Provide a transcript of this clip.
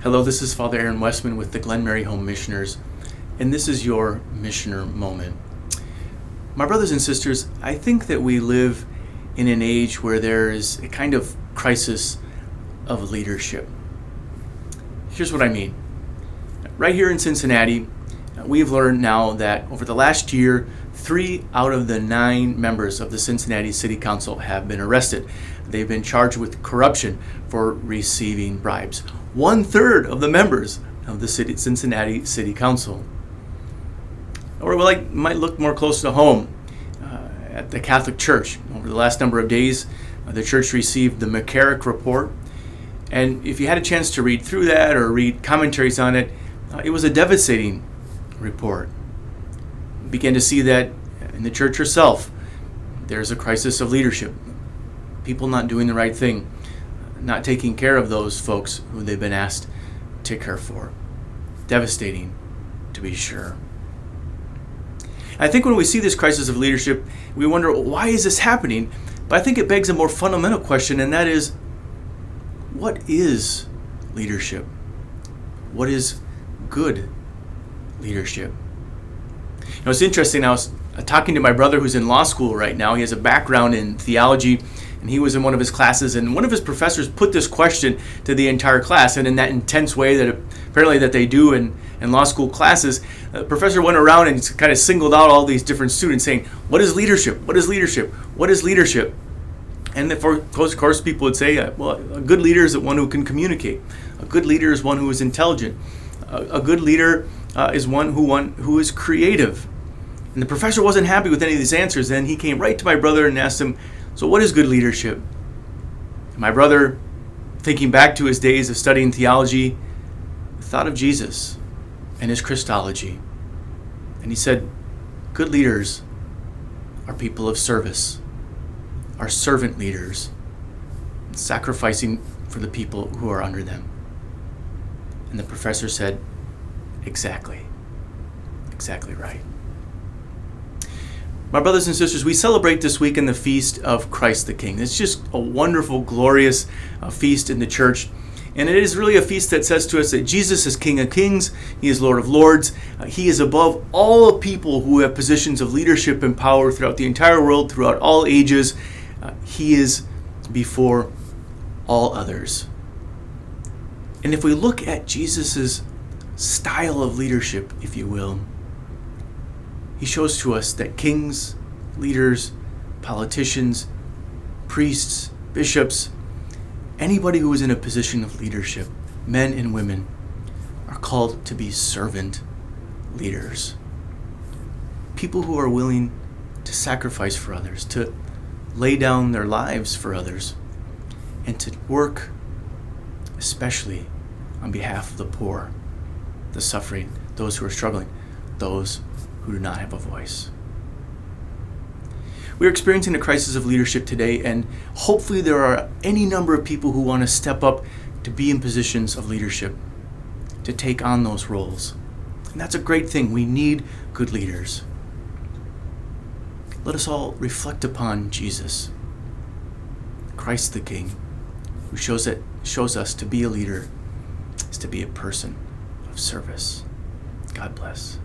Hello, this is Father Aaron Westman with the Glen Mary Home Missioners, and this is your Missioner Moment. My brothers and sisters, I think that we live in an age where there is a kind of crisis of leadership. Here's what I mean. Right here in Cincinnati, we've learned now that over the last year, 3 out of the 9 members of the Cincinnati City Council have been arrested. They've been charged with corruption for receiving bribes. 1/3 of the members of the Cincinnati City Council. Or might look more close to home, at the Catholic Church. Over the last number of days, the church received the McCarrick Report. And if you had a chance to read through that or read commentaries on it, it was a devastating report. You began to see that in the church herself, there's a crisis of leadership. People not doing the right thing, not taking care of those folks who they've been asked to care for. Devastating, to be sure. I think when we see this crisis of leadership, we wonder, why is this happening? But I think it begs a more fundamental question, and that is, what is leadership? What is good leadership? It's interesting. I was talking to my brother who's in law school right now. He has a background in theology, and he was in one of his classes, and one of his professors put this question to the entire class, and in that intense way that apparently that they do in law school classes, the professor went around and kind of singled out all these different students saying, what is leadership? What is leadership? What is leadership? And of course people would say, well, a good leader is one who can communicate. A good leader is one who is intelligent. A good leader is one who is creative. And the professor wasn't happy with any of these answers. Then he came right to my brother and asked him, so what is good leadership? And my brother, thinking back to his days of studying theology, thought of Jesus and his Christology. And he said, good leaders are people of service, are servant leaders, sacrificing for the people who are under them. And the professor said, exactly right. My brothers and sisters, we celebrate this weekend the feast of Christ the King. It's just a wonderful, glorious feast in the church. And it is really a feast that says to us that Jesus is King of Kings, He is Lord of Lords. He is above all people who have positions of leadership and power throughout the entire world, throughout all ages. He is before all others. And if we look at Jesus' style of leadership, if you will, He shows to us that kings, leaders, politicians, priests, bishops, anybody who is in a position of leadership, men and women, are called to be servant leaders. People who are willing to sacrifice for others, to lay down their lives for others, and to work especially on behalf of the poor, the suffering, those who are struggling, those who do not have a voice. We're experiencing a crisis of leadership today, and hopefully there are any number of people who want to step up to be in positions of leadership, to take on those roles. And that's a great thing. We need good leaders. Let us all reflect upon Jesus, Christ the King, who shows us to be a leader is to be a person of service. God bless.